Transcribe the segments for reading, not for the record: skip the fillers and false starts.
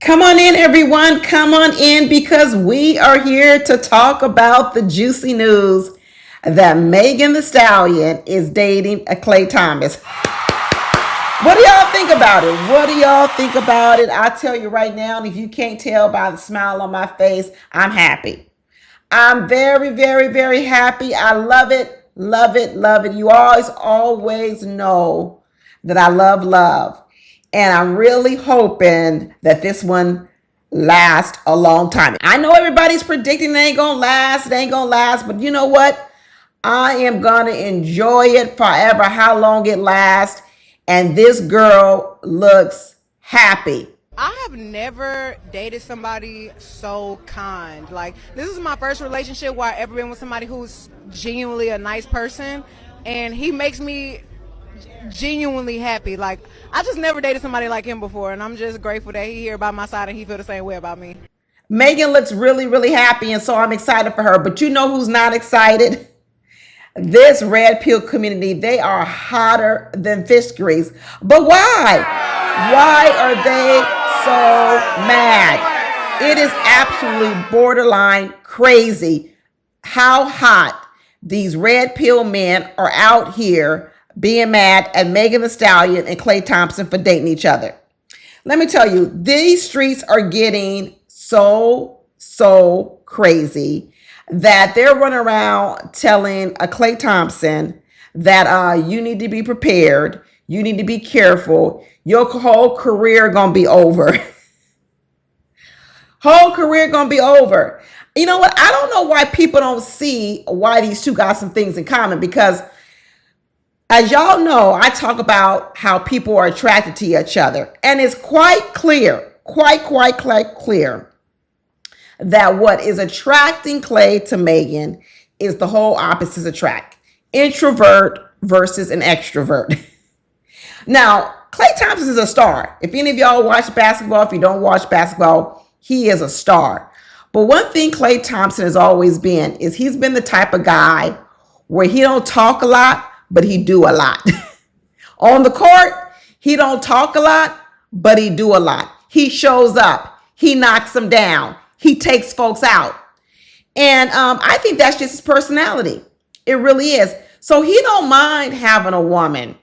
Come on in, everyone. Come on in because we are here to talk about the juicy news that Megan Thee Stallion is dating a Klay Thomas. What do y'all think about it? What do y'all think about it? I tell you right now, and if you can't tell by the smile on my face, I'm happy. I'm very, very, very happy. I love it, love it, love it. You always know that I love love. And I'm really hoping that this one lasts a long time. I know everybody's predicting it ain't gonna last, but you know what? I am gonna enjoy it forever, how long it lasts. And this girl looks happy. I have never dated somebody so kind. Like, this is my first relationship where I've ever been with somebody who's genuinely a nice person, and he makes me genuinely happy. Like, I just never dated somebody like him before, and I'm just grateful that he here by my side and he feel the same way about me. Megan looks really, really happy, and so I'm excited for her. But you know who's not excited? This red pill community, they are hotter than fish grease. But why? Why are they so mad? It is absolutely borderline crazy how hot these red pill men are out here being mad at Megan Thee Stallion and Klay Thompson for dating each other. Let me tell you, these streets are getting so crazy that they're running around telling a Klay Thompson that you need to be prepared, you need to be careful, your whole career gonna be over. Whole career gonna be over. You know what? I don't know why people don't see why these two got some things in common, because as y'all know, I talk about how people are attracted to each other, and it's quite clear, quite clear that what is attracting Klay to Megan is the whole opposites attract. Introvert versus an extrovert. Now, Klay Thompson is a star. If any of y'all watch basketball, if you don't watch basketball, he is a star. But one thing Klay Thompson has always been is he's been the type of guy where he don't talk a lot, but he do a lot. On the court, he don't talk a lot, but he do a lot. He shows up. He knocks them down. He takes folks out. And I think that's just his personality. It really is. So he don't mind having a woman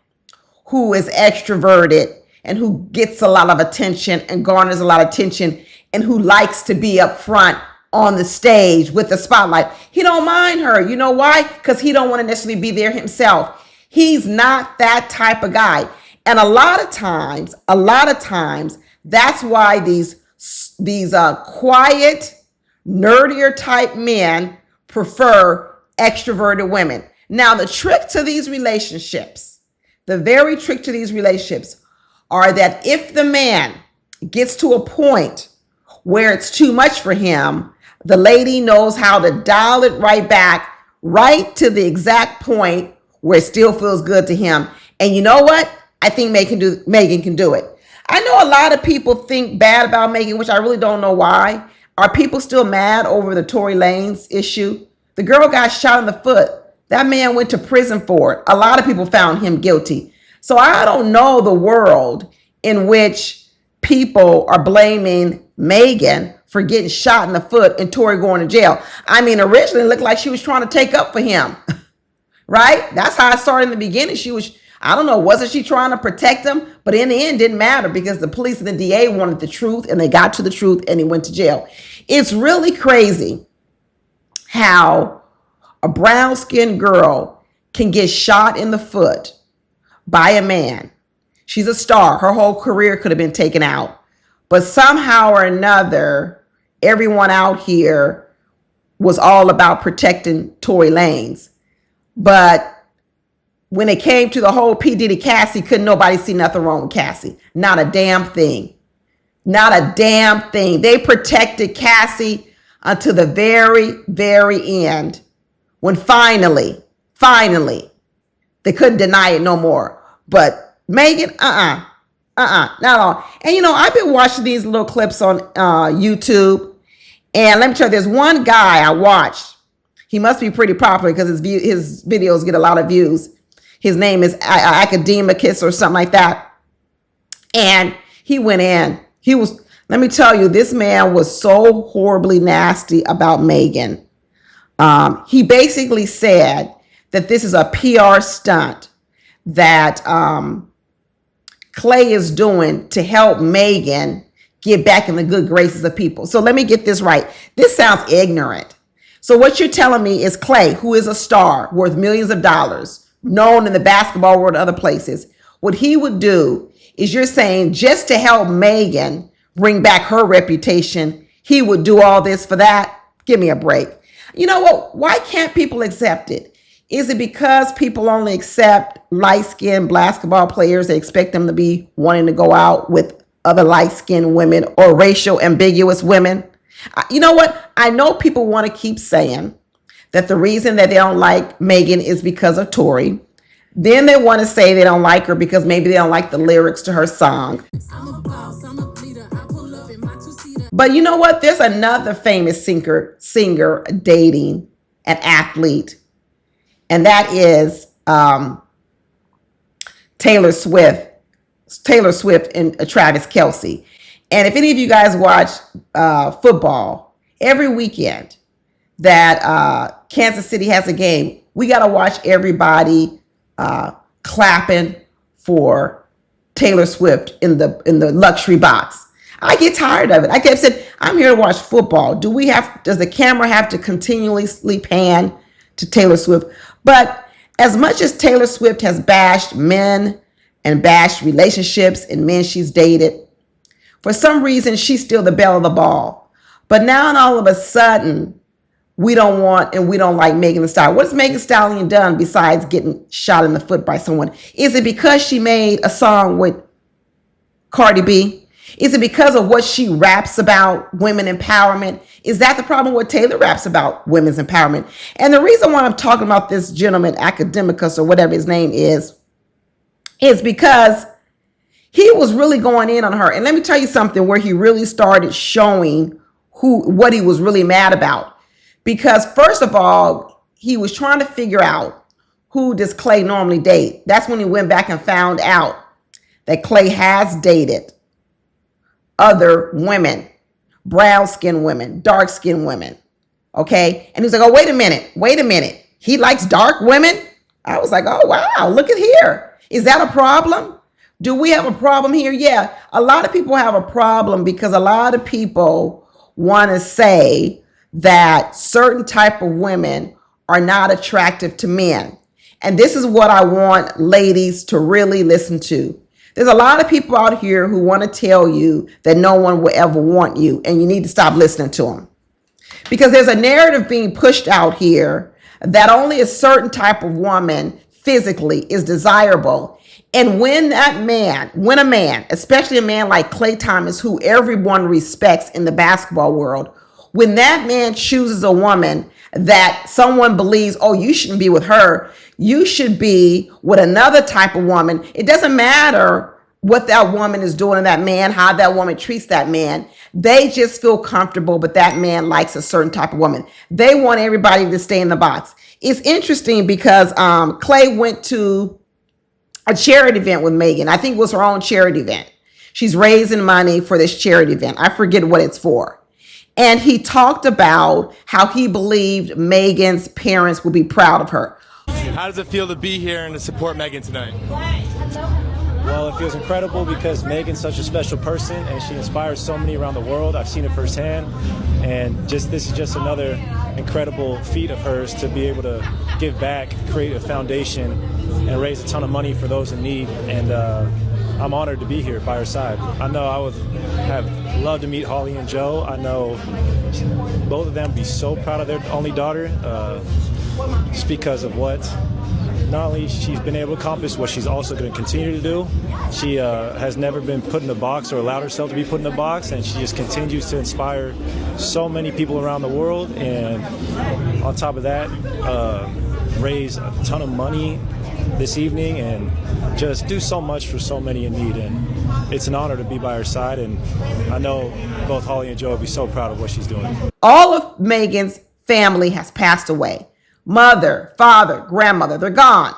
who is extroverted and who gets a lot of attention and garners a lot of attention and who likes to be up front on the stage with the spotlight. He don't mind her. You know why? Because he don't want to necessarily be there himself. He's not that type of guy. And a lot of times, that's why these quiet, nerdier type men prefer extroverted women. Now, the trick to these relationships, the very trick to these relationships are that if the man gets to a point where it's too much for him, the lady knows how to dial it right back, right to the exact point where it still feels good to him. And you know what? I think Megan can do it. I know a lot of people think bad about Megan, which I really don't know why. Are people still mad over the Tory Lanez issue? The girl got shot in the foot. That man went to prison for it. A lot of people found him guilty. So I don't know the world in which people are blaming Megan for getting shot in the foot and Tory going to jail. I mean, originally it looked like she was trying to take up for him, right? That's how I started in the beginning. I don't know, wasn't she trying to protect him? But in the end, it didn't matter because the police and the DA wanted the truth and they got to the truth and he went to jail. It's really crazy how a brown-skinned girl can get shot in the foot by a man. She's a star. Her whole career could have been taken out. But somehow or another, everyone out here was all about protecting Tory Lanez. But when it came to the whole P. Diddy Cassie, couldn't nobody see nothing wrong with Cassie. Not a damn thing. Not a damn thing. They protected Cassie until the very end. When finally, they couldn't deny it no more. But Megan, not at all. And you know, I've been watching these little clips on YouTube. And let me tell you, there's one guy I watched. He must be pretty popular because his videos get a lot of views. His name is Academicus or something like that. And he went in. Let Let me tell you, this man was so horribly nasty about Megan. He basically said that this is a PR stunt that Klay is doing to help Megan get back in the good graces of people. So let me get this right. This sounds ignorant. So what you're telling me is Klay, who is a star worth millions of dollars, known in the basketball world and other places, what he would do is, you're saying just to help Megan bring back her reputation, he would do all this for that? Give me a break. You know what? Why can't people accept it? Is it because people only accept light-skinned basketball players? They expect them to be wanting to go out with other light-skinned women or racial ambiguous women? You know what? I know people want to keep saying that the reason that they don't like Megan is because of Tory. Then they want to say they don't like her because maybe they don't like the lyrics to her song. But you know what? There's another famous singer dating an athlete, and that is Taylor Swift and Travis Kelce. And if any of you guys watch football, every weekend that Kansas City has a game, we got to watch everybody clapping for Taylor Swift in the luxury box. I get tired of it. I kept saying, I'm here to watch football. Does the camera have to continuously pan to Taylor Swift? But as much as Taylor Swift has bashed men and bashed relationships and men she's dated, for some reason, she's still the belle of the ball. But now and all of a sudden, we don't like Megan Thee Stallion. What has Megan Thee Stallion done besides getting shot in the foot by someone? Is it because she made a song with Cardi B? Is it because of what she raps about, women empowerment? Is that the problem with Taylor raps about women's empowerment? And the reason why I'm talking about this gentleman, Academicus or whatever his name is because he was really going in on her. And let me tell you something where he really started showing what he was really mad about. Because first of all, he was trying to figure out, who does Klay normally date? That's when he went back and found out that Klay has dated other women, brown-skinned women, dark-skinned women. Okay? And he's like, oh, wait a minute. He likes dark women? I was like, oh, wow, look at here. Is that a problem? Do we have a problem here? Yeah, a lot of people have a problem because a lot of people want to say that certain type of women are not attractive to men. And this is what I want ladies to really listen to. There's a lot of people out here who want to tell you that no one will ever want you, and you need to stop listening to them. Because there's a narrative being pushed out here that only a certain type of woman physically is desirable. And when a man, especially a man like Klay Thompson, who everyone respects in the basketball world, when that man chooses a woman that someone believes, oh, you shouldn't be with her, you should be with another type of woman. It doesn't matter what that woman is doing to that man, how that woman treats that man. They just feel comfortable, but that man likes a certain type of woman. They want everybody to stay in the box. It's interesting because Klay went to a charity event with Megan. I think it was her own charity event. She's raising money for this charity event. I forget what it's for. And he talked about how he believed Megan's parents would be proud of her. How does it feel to be here and to support Megan tonight? Well, it feels incredible because Megan's such a special person and she inspires so many around the world. I've seen it firsthand, and this is just another incredible feat of hers to be able to give back, create a foundation, and raise a ton of money for those in need. And I'm honored to be here by her side. I know I would have loved to meet Holly and Joe. I know both of them would be so proud of their only daughter, just because of what not only she's been able to accomplish, what she's also going to continue to do. She has never been put in a box or allowed herself to be put in a box, and she just continues to inspire so many people around the world. And on top of that, raise a ton of money this evening and just do so much for so many in need. And it's an honor to be by her side, and I know both Holly and Joe will be so proud of what she's doing. All of Megan's family has passed away. Mother, father, grandmother, they're gone.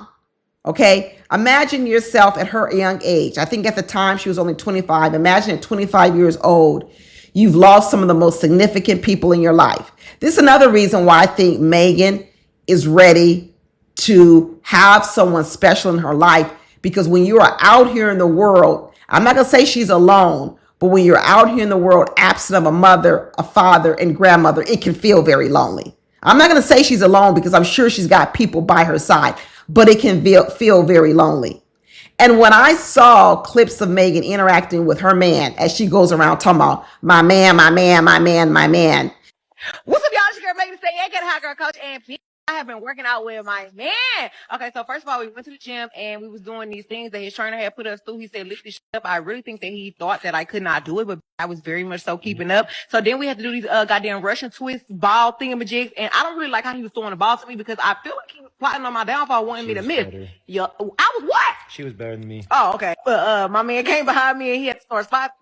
Okay? Imagine yourself at her young age. I think at the time she was only 25. Imagine at 25 years old, you've lost some of the most significant people in your life. This is another reason why I think Megan is ready to have someone special in her life, because when you are out here in the world, I'm not going to say she's alone, but when you're out here in the world, absent of a mother, a father, and grandmother, it can feel very lonely. I'm not going to say she's alone because I'm sure she's got people by her side, but it can feel very lonely. And when I saw clips of Megan interacting with her man as she goes around talking about my man, my man, my man, my man. What's up, y'all? It's your girl, Megan Stallion, aka Hot Girl Coach, and I have been working out with my man. Okay, so first of all, we went to the gym and we was doing these things that his trainer had put us through. He said, lift this shit up. I really think that he thought that I could not do it, but I was very much so keeping up. So then we had to do these goddamn Russian twist ball thingamajigs, and I don't really like how he was throwing the ball to me because I feel like he was plotting on my downfall, wanting me to miss. Yeah, I was what? She was better than me. Oh, okay. But my man came behind me and he had to start spotting.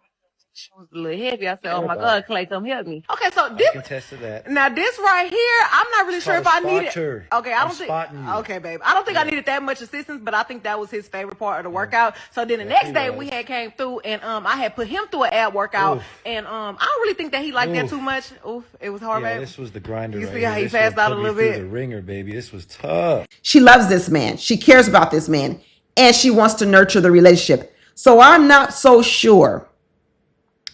She was a little heavy. I said, oh my God, Klay, come help me. Okay, so this, I can attest to that. now this right here, I'm not really sure if I needed. Okay, I don't think. Spotting you. Okay, babe, I don't think I needed that much assistance, but I think that was his favorite part of the workout. So then the next day we had came through, and I had put him through an ab workout, and I don't really think that he liked that too much. Oof, it was hard, babe. This was the grinder. You right see how here. he passed out a little bit? The ringer, baby. This was tough. She loves this man. She cares about this man, and she wants to nurture the relationship. So I'm not so sure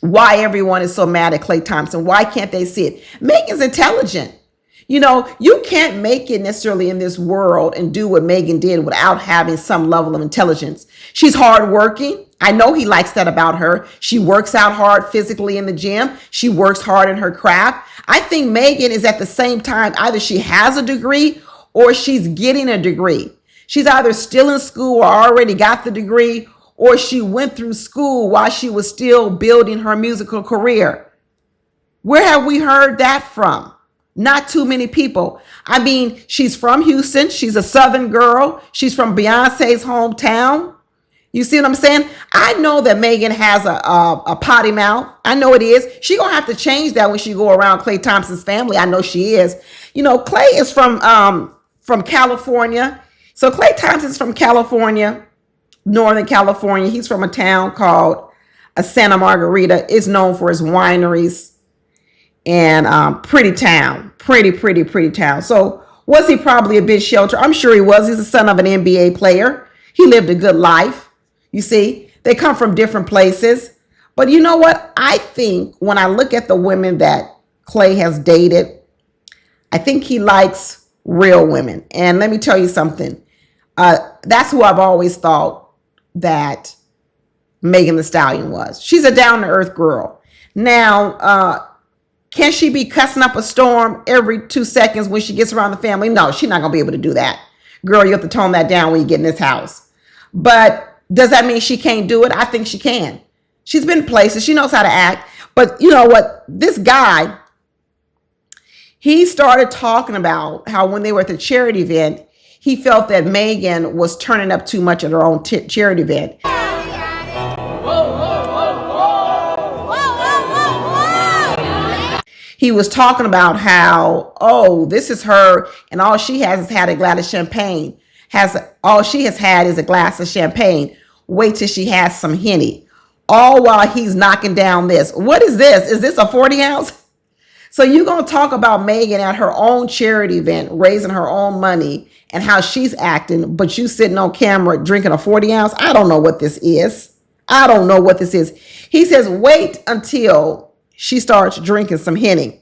why everyone is so mad at Klay Thompson. Why can't they see it? Megan's intelligent. You know, you can't make it necessarily in this world and do what Megan did without having some level of intelligence. She's hardworking. I know he likes that about her. She works out hard physically in the gym. She works hard in her craft. I think Megan is at the same time, either she has a degree or she's getting a degree. She's either still in school or already got the degree, or she went through school while she was still building her musical career. Where have we heard that from? Not too many people. I mean, she's from Houston. She's a Southern girl. She's from Beyonce's hometown. You see what I'm saying? I know that Megan has a potty mouth. I know it is. She gonna have to change that when she go around Klay Thompson's family. I know she is. You know, Klay is from California. So Klay Thompson's from California. Northern California. He's from a town called Santa Margarita. It's known for its wineries and pretty town. Pretty town. So was he probably a bit sheltered? I'm sure he was. He's the son of an NBA player. He lived a good life. You see, they come from different places. But you know what? I think when I look at the women that Klay has dated, I think he likes real women. And let me tell you something. That's who I've always thought that Megan Thee Stallion was. She's a down-to-earth girl. Now, can she be cussing up a storm every 2 seconds when she gets around the family? No, she's not going to be able to do that. Girl, you have to tone that down when you get in this house. But does that mean she can't do it? I think she can. She's been places. She knows how to act. But you know what? This guy, he started talking about how when they were at the charity event, he felt that Megan was turning up too much at her own charity event. He was talking about how, oh, this is her, and all she has had a glass of champagne. All she has had is a glass of champagne. Wait till she has some Henny. All while he's knocking down this. What is this? Is this a 40 ounce? So you're going to talk about Megan at her own charity event, raising her own money, and how she's acting, but you sitting on camera drinking a 40 ounce? I don't know what this is. I don't know what this is. He says, wait until she starts drinking some Henny.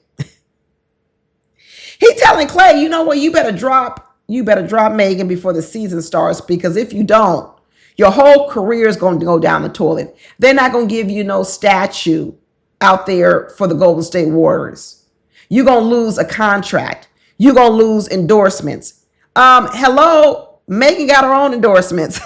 He telling Klay, you know what? You better drop Megan before the season starts, because if you don't, your whole career is going to go down the toilet. They're not going to give you no statue out there for the Golden State Warriors. You're going to lose a contract. You're going to lose endorsements. Hello, Megan got her own endorsements.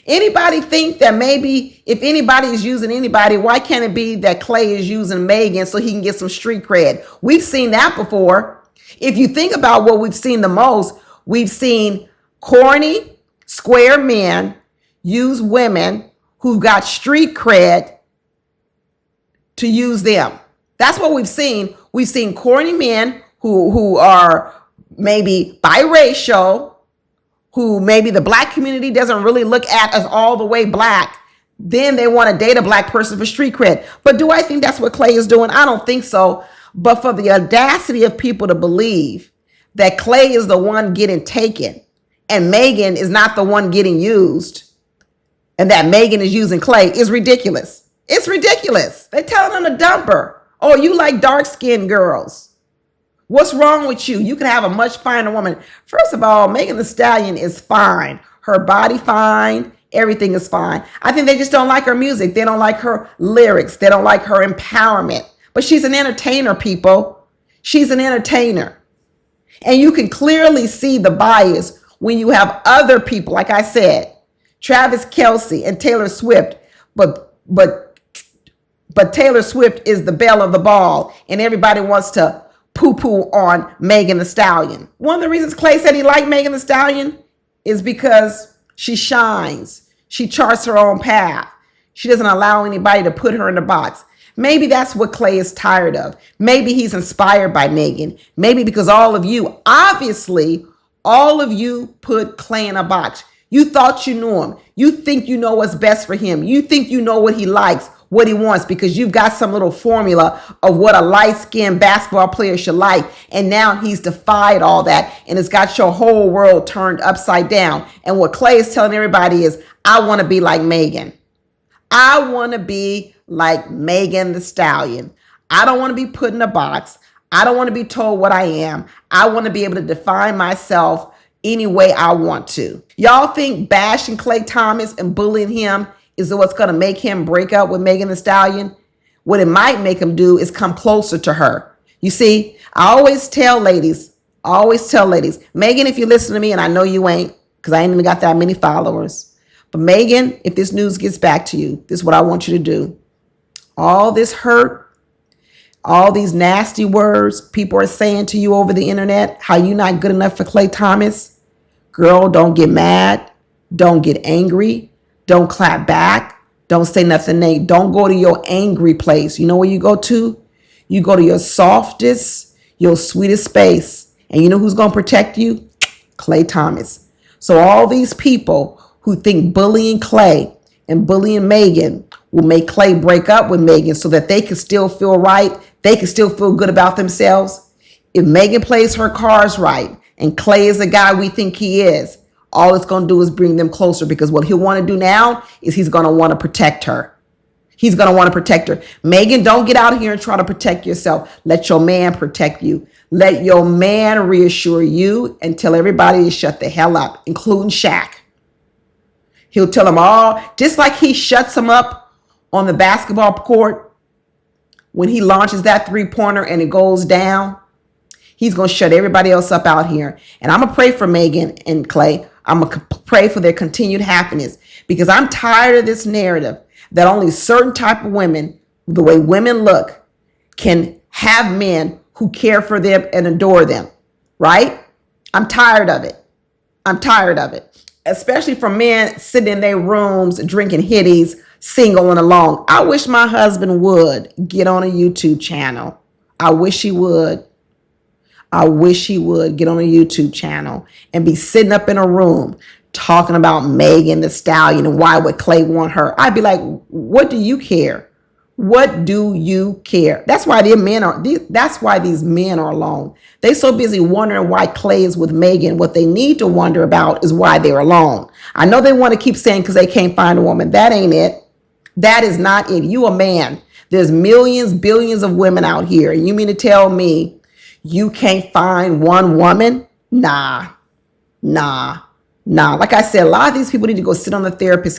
Anybody think that maybe if anybody is using anybody, why can't it be that Klay is using Megan so he can get some street cred? We've seen that before. If you think about what we've seen the most, we've seen corny, square men use women who've got street cred to use them. That's what we've seen. We've seen corny men who are maybe biracial, who maybe the black community doesn't really look at as all the way black, then they want to date a black person for street cred. But do I think that's what Klay is doing? I don't think so. But for the audacity of people to believe that Klay is the one getting taken and Megan is not the one getting used, and that Megan is using Klay is ridiculous. It's ridiculous. They're telling him to dump her. Oh, you like dark-skinned girls. What's wrong with you? You can have a much finer woman. First of all, Megan Thee Stallion is fine. Her body fine. Everything is fine. I think they just don't like her music. They don't like her lyrics. They don't like her empowerment. But she's an entertainer, people. She's an entertainer. And you can clearly see the bias when you have other people, like I said, Travis Kelce and Taylor Swift, but Taylor Swift is the belle of the ball, and everybody wants to poo-poo on Megan Thee Stallion. One of the reasons Klay said he liked Megan Thee Stallion is because she shines. She charts her own path. She doesn't allow anybody to put her in a box. Maybe that's what Klay is tired of. Maybe he's inspired by Megan. Maybe because all of you, obviously, all of you put Klay in a box. You thought you knew him. You think you know what's best for him. You think you know what he likes, what he wants, because you've got some little formula of what a light-skinned basketball player should like. And now he's defied all that, and it's got your whole world turned upside down. And what Klay is telling everybody is, I want to be like Megan. I want to be like Megan Thee Stallion. I don't want to be put in a box. I don't want to be told what I am. I want to be able to define myself any way I want to. Y'all think bashing Klay Thomas and bullying him is what's going to make him break up with Megan Thee Stallion? What it might make him do is come closer to her. You see, I always tell ladies, Megan, if you listen to me, and I know you ain't, because I ain't even got that many followers. But Megan, if this news gets back to you, this is what I want you to do. All this hurt, all these nasty words people are saying to you over the internet, how you not good enough for Klay Thomas. Girl, don't get mad. Don't get angry. Don't clap back. Don't say nothing. Don't go to your angry place. You know where you go to? You go to your softest, your sweetest space. And you know who's going to protect you? Klay Thomas. So all these people who think bullying Klay and bullying Megan will make Klay break up with Megan so that they can still feel right, they can still feel good about themselves. If Megan plays her cards right and Klay is the guy we think he is, all it's going to do is bring them closer, because what he'll want to do now is he's going to want to protect her. He's going to want to protect her. Megan, don't get out here and try to protect yourself. Let your man protect you. Let your man reassure you and tell everybody to shut the hell up, including Shaq. He'll tell them all, just like he shuts them up on the basketball court when he launches that three-pointer and it goes down. He's going to shut everybody else up out here. And I'm going to pray for Megan and Klay. I'm going to pray for their continued happiness, because I'm tired of this narrative that only certain type of women, the way women look, can have men who care for them and adore them, right? I'm tired of it. I'm tired of it. Especially from men sitting in their rooms drinking hitties, single and alone. I wish my husband would get on a YouTube channel. I wish he would. I wish he would get on a YouTube channel and be sitting up in a room talking about Megan Thee Stallion and why would Klay want her. I'd be like, what do you care? What do you care? That's why these men are alone. They're so busy wondering why Klay is with Megan. What they need to wonder about is why they're alone. I know they want to keep saying because they can't find a woman. That ain't it. That is not it. You a man. There's millions, billions of women out here. And you mean to tell me you can't find one woman? Nah. Like I said, a lot of these people need to go sit on the therapist's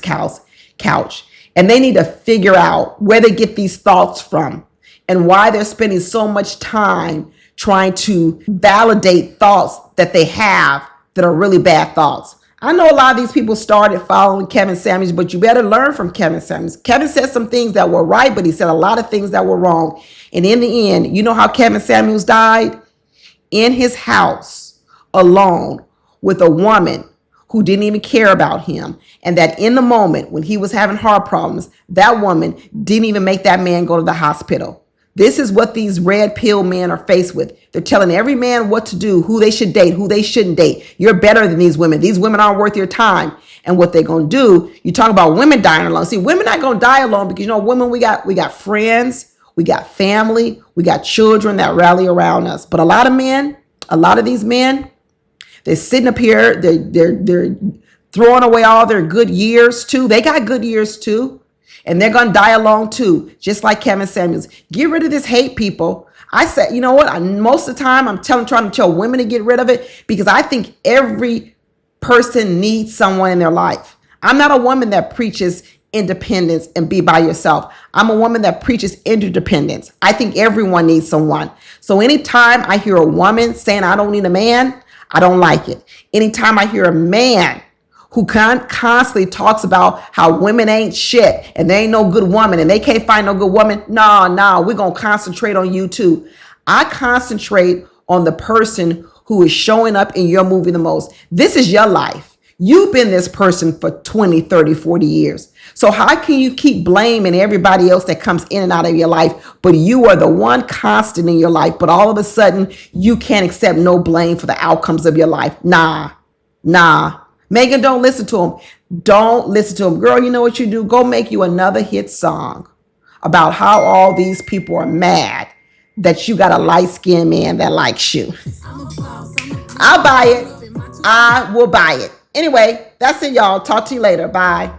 couch. And they need to figure out where they get these thoughts from and why they're spending so much time trying to validate thoughts that they have that are really bad thoughts. I know a lot of these people started following Kevin Samuels, but you better learn from Kevin Samuels. Kevin said some things that were right, but he said a lot of things that were wrong. And in the end, you know how Kevin Samuels died? In his house, alone, with a woman who didn't even care about him. And that in the moment when he was having heart problems, that woman didn't even make that man go to the hospital. This is what these red pill men are faced with. They're telling every man what to do, who they should date, who they shouldn't date. You're better than these women. These women aren't worth your time. And what they're going to do, you talk about women dying alone. See, women not going to die alone because, women, we got friends, we got family, we got children that rally around us. But a lot of these men, they're sitting up here, they're throwing away all their good years too. They got good years too. And they're going to die alone too, just like Kevin Samuels. Get rid of this hate, people. I said, you know what? Most of the time, I'm trying to tell women to get rid of it because I think every person needs someone in their life. I'm not a woman that preaches independence and be by yourself. I'm a woman that preaches interdependence. I think everyone needs someone. So anytime I hear a woman saying, I don't need a man, I don't like it. Anytime I hear a man who constantly talks about how women ain't shit and they ain't no good woman and they can't find no good woman. No, we're going to concentrate on you too. I concentrate on the person who is showing up in your movie the most. This is your life. You've been this person for 20, 30, 40 years. So how can you keep blaming everybody else that comes in and out of your life, but you are the one constant in your life, but all of a sudden you can't accept no blame for the outcomes of your life? Nah. Megan, don't listen to him. Don't listen to him. Girl, you know what you do? Go make you another hit song about how all these people are mad that you got a light-skinned man that likes you. I'll buy it. I will buy it. Anyway, that's it, y'all. Talk to you later. Bye.